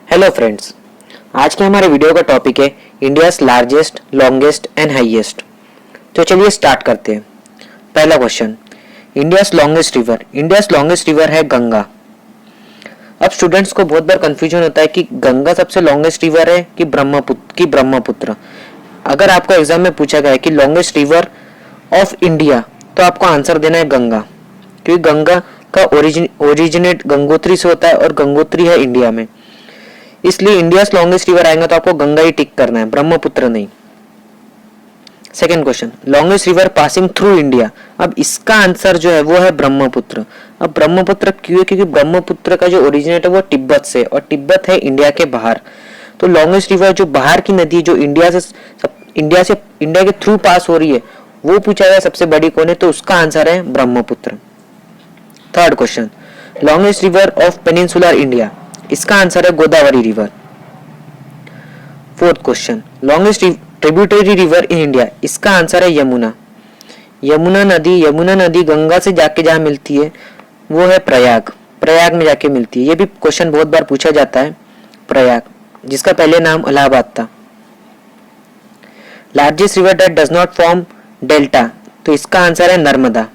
Hello friends, आज के हमारे वीडियो का टॉपिक है India's largest, longest and highest. तो चलिए स्टार्ट करते हैं। पहला क्वेश्चन, इंडियाज लॉन्गेस्ट रिवर है गंगा। अब स्टूडेंट्स को बहुत बार कंफ्यूजन होता है कि गंगा सबसे लॉन्गेस्ट रिवर है कि ब्रह्मपुत्र। अगर आपको एग्जाम में पूछा गया है कि लॉन्गेस्ट रिवर ऑफ इंडिया, तो आपको आंसर देना है गंगा, क्योंकि गंगा का ओरिजिनेट गंगोत्री से होता है और गंगोत्री है इंडिया में, इसलिए इंडियाज लॉन्गेस्ट रिवर आएगा तो आपको गंगा ही टिक करना है, ब्रह्मपुत्र नहीं। Second question, longest river passing through India. अब इसका आंसर जो है वो है ब्रह्मपुत्र। अब ब्रह्मपुत्र क्यों है? क्योंकि ब्रह्मपुत्र का जो ओरिजिनेट है वो तिब्बत से, और तिब्बत है इंडिया के बाहर। तो लॉन्गेस्ट रिवर जो बाहर की नदी जो इंडिया के थ्रू पास हो रही है, वो पूछा गया सबसे बड़ी कौन है, तो उसका आंसर है Brahmaputra. Third question, longest river of peninsular India. इसका आंसर है Godavari river. Fourth question, longest tributary river in India. इसका आंसर है यमुना। यमुना नदी गंगा से जाके जहां मिलती है वो है प्रयाग में जाके मिलती है। ये भी क्वेश्चन बहुत बार पूछा जाता है। प्रयाग, जिसका पहले नाम इलाहाबाद था। Largest river that does not form delta, तो इसका आंसर है Narmada.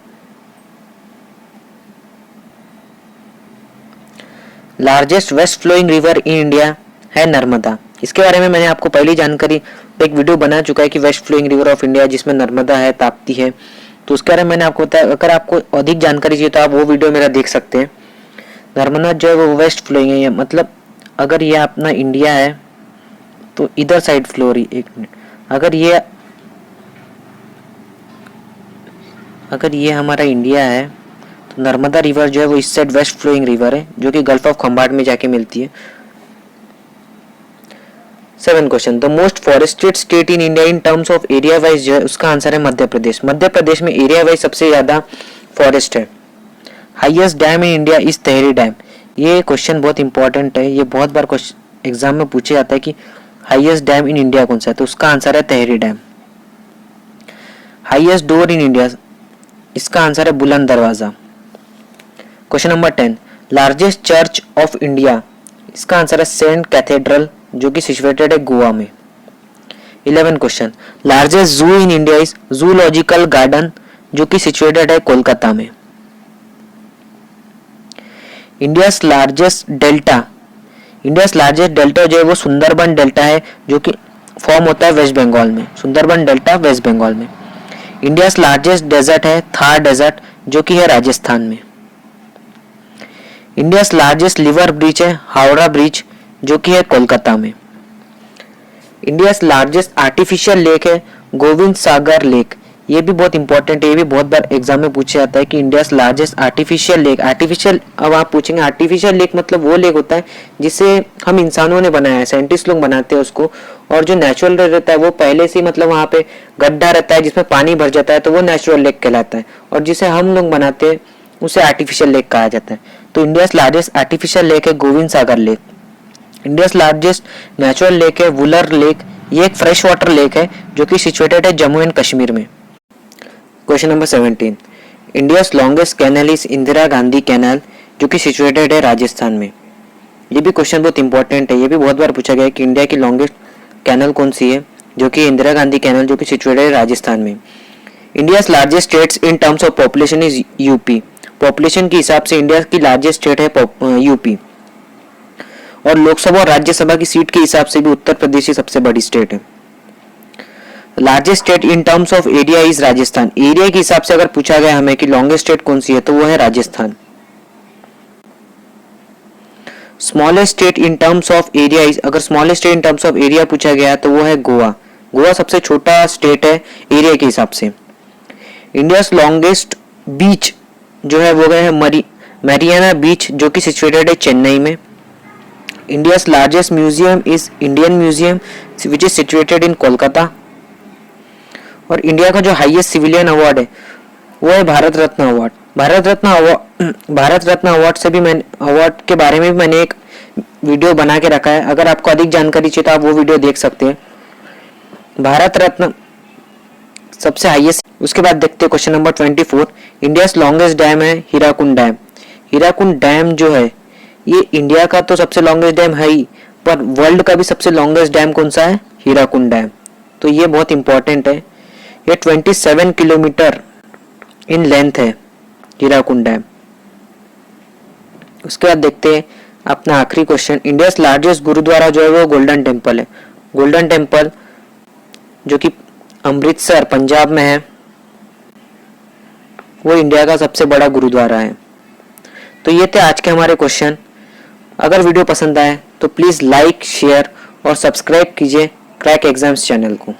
Largest west flowing river in India है नर्मदा। इसके बारे में मैंने आपको पहली जानकारी एक वीडियो बना चुका है कि west flowing river of India, जिसमें नर्मदा है, ताप्ती है, तो उसके बारे में मैंने आपको बताया। अगर आपको अधिक जानकारी चाहिए तो आप वो वीडियो मेरा देख सकते हैं। नर्मदा जो है वो वेस्ट फ्लोइंग है, मतलब अगर ये अपना इंडिया है तो इधर साइड फ्लो रही। एक मिनट, अगर ये हमारा इंडिया है तो नर्मदा रिवर जो है वो इस साइड वेस्ट फ्लोइंग रिवर है, जो कि गल्फ ऑफ खंबाट में जाके मिलती है। 7 question, the most forested state in India in terms of area wise जो है उसका आंसर है मध्य प्रदेश। मध्य प्रदेश में एरिया वाइज सबसे ज्यादा फॉरेस्ट है। Highest dam in India is tehri dam. ये क्वेश्चन बहुत इंपॉर्टेंट है, ये बहुत बार एग्जाम में पूछा जाता है कि हाईएस्ट डैम इन इंडिया कौन सा है, तो उसका आंसर है Tehri dam. Highest door in India, इसका आंसर है Buland Darwaza. Question number 10, largest church of India. इसका आंसर है सेंट कैथेड्रल, जो कि सिचुएटेड है गोवा में। 11 क्वेश्चन, लार्जेस्ट जू in India is zoological garden, जो कि सिचुएटेड है कोलकाता में। इंडियाज लार्जेस्ट डेल्टा जो है वो सुंदरबन डेल्टा है, जो कि फॉर्म होता है वेस्ट बंगाल में। सुंदरबन डेल्टा वेस्ट बंगाल में। इंडियाज लार्जेस्ट डेजर्ट है थार डेजर्ट, जो कि है राजस्थान में। इंडियाज लार्जेस्ट रिवर ब्रिज है हावड़ा ब्रिज, जो कि है कोलकाता में। इंडियाज लार्जेस्ट आर्टिफिशियल लेक है गोविंद सागर लेक। ये भी बहुत इंपॉर्टेंट है, ये भी बहुत बार एग्जाम में पूछा जाता है कि इंडियाज लार्जेस्ट आर्टिफिशियल लेक। अब आप पूछेंगे आर्टिफिशियल लेक मतलब वो लेक होता है जिसे हम इंसानों ने बनाया है, साइंटिस्ट लोग बनाते हैं उसको, और जो नेचुरल रहता है वो पहले से मतलब वहाँ पे गड्ढा रहता है जिसमें पानी भर जाता है, तो वो नेचुरल लेक कहलाता है, और जिसे हम लोग बनाते हैं उसे आर्टिफिशियल लेक कहा जाता है। तो इंडियाज लार्जेस्ट आर्टिफिशियल लेक है Gobind Sagar lake. India's largest natural lake है वुलर लेक। ये एक फ्रेश वाटर लेक है जो कि सिचुएटेड है जम्मू एंड कश्मीर में। Question number 17, India's longest canal is Indira Gandhi canal, जो कि सिचुएटेड है राजस्थान में। ये भी क्वेश्चन बहुत इंपॉर्टेंट है, ये भी बहुत बार पूछा गया है कि इंडिया की लॉन्गेस्ट कैनल कौन सी है, जो कि इंदिरा गांधी कैनल, जो कि सिचुएटेड है राजस्थान में। India's largest states in terms of population is UP. Population के हिसाब से इंडिया की लार्जेस्ट स्टेट है यूपी, और लोकसभा और राज्यसभा की सीट के हिसाब से भी उत्तर प्रदेश ही सबसे बड़ी स्टेट है। Largest state in terms of area is Rajasthan. Area के हिसाब से अगर पूछा गया हमें कि लॉन्गेस्ट स्टेट कौन सी है, तो वो है Rajasthan. Smallest state in terms of area is, अगर smallest state in terms of area पूछा गया तो वो है गोवा। गोवा सबसे छोटा स्टेट है एरिया के हिसाब से। इंडियाज लॉन्गेस्ट बीच जो है वो है मैरियाना बीच, जो कि सिचुएटेड है चेन्नई में। India's largest museum is Indian museum, which is situated in Kolkata. और इंडिया का जो हाईएस्ट सिविलियन अवार्ड है वो है भारत रत्न अवार्ड। भारत रत्न अवार्ड से भी अवार्ड के बारे में भी मैंने एक वीडियो बना के रखा है, अगर आपको अधिक जानकारी चाहिए तो आप वो वीडियो देख सकते हैं। भारत रत्न सबसे हाईएस्ट। उसके बाद देखते हैं question number 24, India's longest dam है हीराकुंड डैम। हीराकुंड डैम जो है ये इंडिया का तो सबसे लॉन्गेस्ट डैम है ही, पर वर्ल्ड का भी सबसे लॉन्गेस्ट डैम कौन सा है? हीराकुंड डैम। तो ये बहुत इंपॉर्टेंट है। ये 27 किलोमीटर इन लेंथ है हीराकुंड डैम। उसके बाद देखते हैं अपना आखिरी क्वेश्चन। इंडिया लार्जेस्ट गुरुद्वारा जो है वो गोल्डन टेम्पल है। गोल्डन टेम्पल जो कि अमृतसर पंजाब में है, वो इंडिया का सबसे बड़ा गुरुद्वारा है। तो ये थे आज के हमारे क्वेश्चन। अगर वीडियो पसंद आए तो प्लीज़ लाइक, शेयर और सब्सक्राइब कीजिए क्रैक एग्जाम्स चैनल को।